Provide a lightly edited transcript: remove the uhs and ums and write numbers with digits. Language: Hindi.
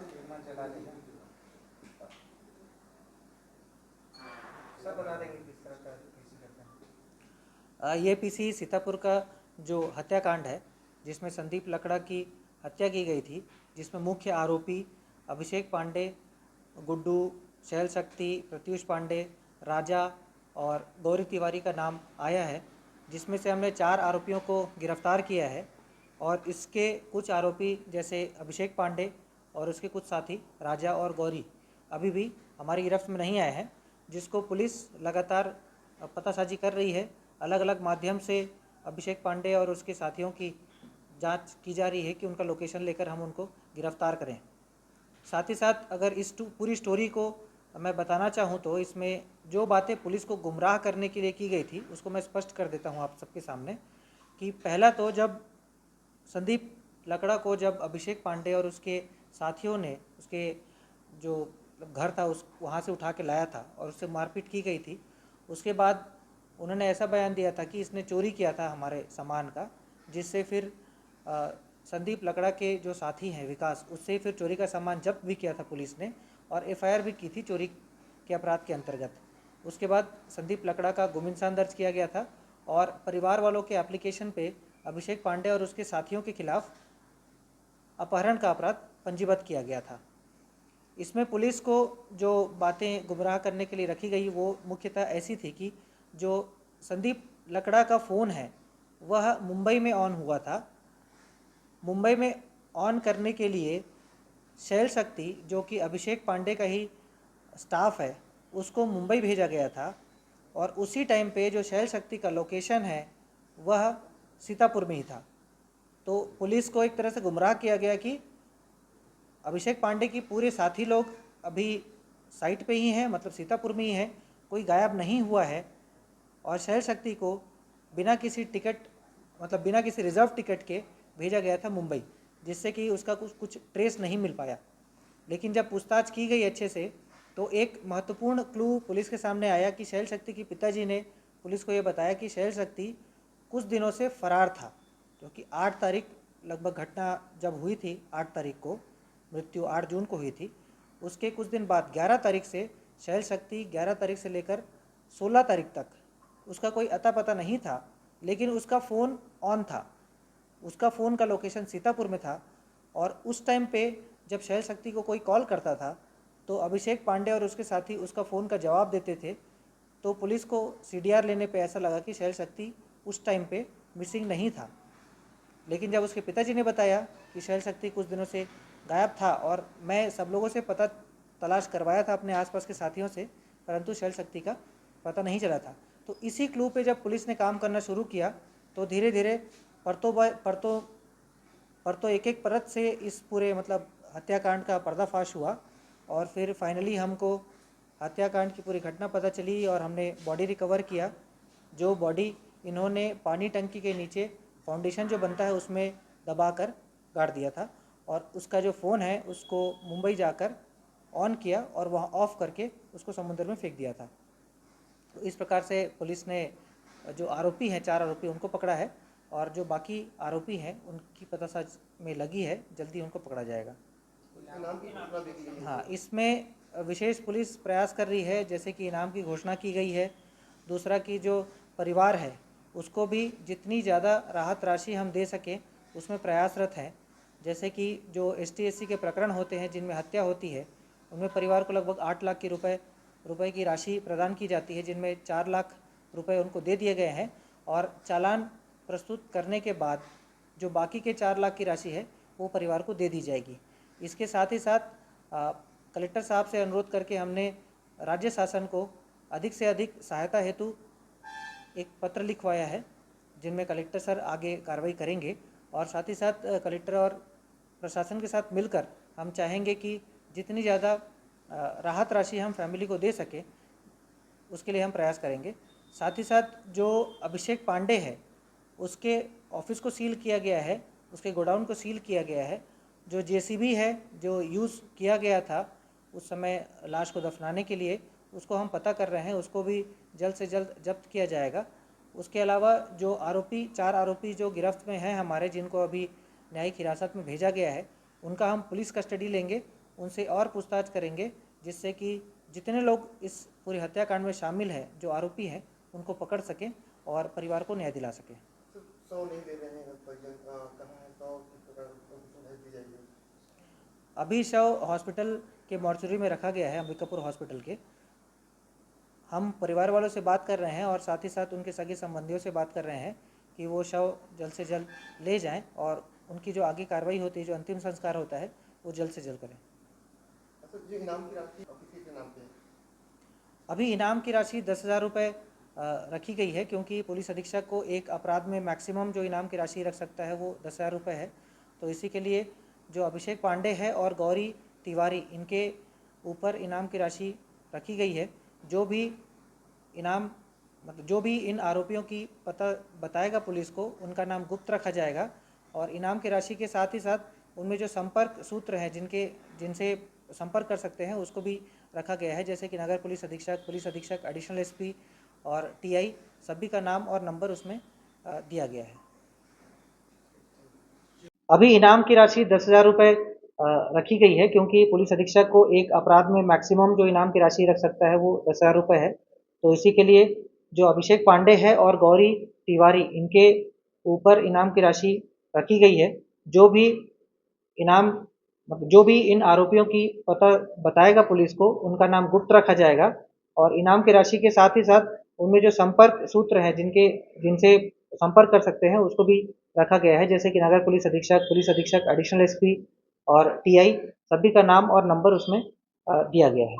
चला देगा, सब बता देंगे किस तरह का पीसी करते हैं। ये पीसी सीतापुर का जो हत्याकांड है, जिसमें संदीप लकड़ा की हत्या की गई थी, जिसमें मुख्य आरोपी अभिषेक पांडे, गुड्डू, शैल शक्ति, प्रत्युष पांडे, राजा और गौरी तिवारी का नाम आया है, जिसमें से हमने 4 आरोपियों को गिरफ्तार किया है। और इसके कुछ आरोपी जैसे अभिषेक पांडे और उसके कुछ साथी राजा और गौरी अभी भी हमारी गिरफ्त में नहीं आए हैं, जिसको पुलिस लगातार पतासाजी कर रही है। अलग अलग माध्यम से अभिषेक पांडे और उसके साथियों की जांच की जा रही है कि उनका लोकेशन लेकर हम उनको गिरफ्तार करें। साथ ही साथ अगर इस पूरी स्टोरी को मैं बताना चाहूँ तो इसमें जो बातें पुलिस को गुमराह करने के लिए की गई थी उसको मैं स्पष्ट कर देता हूँ आप सबके सामने। कि पहला तो जब संदीप लकड़ा को जब अभिषेक पांडे और उसके साथियों ने उसके जो घर था उस वहाँ से उठा के लाया था और उससे मारपीट की गई थी, उसके बाद उन्होंने ऐसा बयान दिया था कि इसने चोरी किया था हमारे सामान का, जिससे फिर संदीप लकड़ा के जो साथी हैं विकास, उससे फिर चोरी का सामान जब्त भी किया था पुलिस ने और एफआईआर भी की थी चोरी के अपराध के अंतर्गत। उसके बाद संदीप लकड़ा का गुमिनसान दर्ज किया गया था और परिवार वालों के एप्लीकेशन पे अभिषेक पांडे और उसके साथियों के खिलाफ अपहरण का अपराध पंजीबद्ध किया गया था। इसमें पुलिस को जो बातें गुमराह करने के लिए रखी गई वो मुख्यतः ऐसी थी कि जो संदीप लकड़ा का फ़ोन है वह मुंबई में ऑन हुआ था। मुंबई में ऑन करने के लिए शैल शक्ति जो कि अभिषेक पांडे का ही स्टाफ है उसको मुंबई भेजा गया था और उसी टाइम पे जो शैल शक्ति का लोकेशन है वह सीतापुर में ही था। तो पुलिस को एक तरह से गुमराह किया गया कि अभिषेक पांडे की पूरे साथी लोग अभी साइट पे ही हैं, मतलब सीतापुर में ही हैं, कोई गायब नहीं हुआ है। और शैल शक्ति को बिना किसी टिकट मतलब बिना किसी रिजर्व टिकट के भेजा गया था मुंबई, जिससे कि उसका कुछ ट्रेस नहीं मिल पाया। लेकिन जब पूछताछ की गई अच्छे से तो एक महत्वपूर्ण क्लू पुलिस के सामने आया कि शैल शक्ति के पिताजी ने पुलिस को ये बताया कि शैल शक्ति कुछ दिनों से फरार था, क्योंकि 8 तारीख लगभग घटना जब हुई थी, 8 तारीख को मृत्यु 8 जून को हुई थी, उसके कुछ दिन बाद 11 तारीख से शैल शक्ति 11 तारीख से लेकर 16 तारीख तक उसका कोई अता पता नहीं था, लेकिन उसका फ़ोन ऑन था, उसका फ़ोन का लोकेशन सीतापुर में था। और उस टाइम पे जब शैल शक्ति को कोई कॉल करता था तो अभिषेक पांडे और उसके साथी उसका फ़ोन का जवाब देते थे। तो पुलिस को सीडीआर लेने पे ऐसा लगा कि शैल शक्ति उस टाइम पे मिसिंग नहीं था। लेकिन जब उसके पिताजी ने बताया कि शैल शक्ति कुछ दिनों से गायब था और मैं सब लोगों से पता तलाश करवाया था अपने आसपास के साथियों से, परंतु शैल शक्ति का पता नहीं चला था। तो इसी क्लू पे जब पुलिस ने काम करना शुरू किया तो धीरे धीरे परतों एक एक परत से इस पूरे मतलब हत्याकांड का पर्दाफाश हुआ और फिर फाइनली हमको हत्याकांड की पूरी घटना पता चली और हमने बॉडी रिकवर किया। जो बॉडी इन्होंने पानी टंकी के नीचे फाउंडेशन जो बनता है उसमें दबाकर गाड़ दिया था और उसका जो फ़ोन है उसको मुंबई जाकर ऑन किया और वहाँ ऑफ करके उसको समुद्र में फेंक दिया था। तो इस प्रकार से पुलिस ने जो आरोपी हैं 4 आरोपी उनको पकड़ा है और जो बाकी आरोपी हैं उनकी पतासाज में लगी है, जल्दी उनको पकड़ा जाएगा। हाँ, इसमें विशेष पुलिस प्रयास कर रही है, जैसे कि इनाम की घोषणा की गई है। दूसरा कि जो परिवार है उसको भी जितनी ज़्यादा राहत राशि हम दे सकें उसमें प्रयासरत हैं। जैसे कि जो ST SC के प्रकरण होते हैं जिनमें हत्या होती है उनमें परिवार को लगभग 8 लाख की रुपए की राशि प्रदान की जाती है, जिनमें 4 लाख रुपए उनको दे दिए गए हैं और चालान प्रस्तुत करने के बाद जो बाकी के 4 लाख की राशि है वो परिवार को दे दी जाएगी। इसके साथ ही साथ कलेक्टर साहब से अनुरोध करके हमने राज्य शासन को अधिक से अधिक सहायता हेतु एक पत्र लिखवाया है, जिनमें कलेक्टर सर आगे कार्रवाई करेंगे। और साथ ही साथ कलेक्टर और प्रशासन के साथ मिलकर हम चाहेंगे कि जितनी ज़्यादा राहत राशि हम फैमिली को दे सकें उसके लिए हम प्रयास करेंगे। साथ ही साथ जो अभिषेक पांडे है उसके ऑफिस को सील किया गया है, उसके गोडाउन को सील किया गया है। जो JCB है जो यूज़ किया गया था उस समय लाश को दफनाने के लिए, उसको हम पता कर रहे हैं, उसको भी जल्द से जल्द जब्त किया जाएगा। उसके अलावा जो आरोपी 4 आरोपी जो गिरफ्त में हैं हमारे, जिनको अभी न्यायिक हिरासत में भेजा गया है, उनका हम पुलिस कस्टडी लेंगे, उनसे और पूछताछ करेंगे, जिससे कि जितने लोग इस पूरी हत्याकांड में शामिल है, जो आरोपी हैं, उनको पकड़ सकें और परिवार को न्याय दिला सकें। सौ नहीं दे रहे हैं परिजन, कहाँ है सौ, किस प्रकार सुधार दी जाएगी? अभी शव हॉस्पिटल के मॉर्चरी में रखा गया है, अंबिकापुर हॉस्पिटल के। हम परिवार वालों से बात कर रहे हैं और साथ ही साथ उनके सगे संबंधियों से बात कर रहे हैं कि वो शव जल्द से जल्द ले जाएं और उनकी जो आगे कार्रवाई होती है, जो अंतिम संस्कार होता है, वो जल्द से जल्द करें। अच्छा, जो इनाम की राशि किसी के नाम पे है? अभी इनाम की राशि 10,000 रुपये रखी गई है, क्योंकि पुलिस अधीक्षक को एक अपराध में मैक्सिमम जो इनाम की राशि रख सकता है वो 10,000 रुपये है। तो इसी के लिए जो अभिषेक पांडे है और गौरी तिवारी, इनके ऊपर इनाम की राशि रखी गई है। जो भी इनाम मतलब जो भी इन आरोपियों की पता बताएगा पुलिस को, उनका नाम गुप्त रखा जाएगा और इनाम की राशि के साथ ही साथ उनमें जो संपर्क सूत्र हैं, जिनसे संपर्क कर सकते हैं, उसको भी रखा गया है, जैसे कि नगर पुलिस अधीक्षक, एडिशनल एसपी और टीआई, सभी का नाम और नंबर उसमें दिया गया है। अभी इनाम की राशि 10,000 रुपये रखी गई है, क्योंकि पुलिस अधीक्षक को एक अपराध में मैक्सिमम जो इनाम की राशि रख सकता है वो 10,000 रुपये है। तो इसी के लिए जो अभिषेक पांडे है और गौरी तिवारी, इनके ऊपर इनाम की राशि रखी गई है। जो भी इनाम जो भी इन आरोपियों की पता बताएगा पुलिस को, उनका नाम गुप्त रखा जाएगा और इनाम की राशि के साथ ही साथ उनमें जो संपर्क सूत्र हैं, जिनसे संपर्क कर सकते हैं, उसको भी रखा गया है, जैसे कि नगर पुलिस अधीक्षक, एडिशनल एसपी और टीआई, सभी का नाम और नंबर उसमें दिया गया है।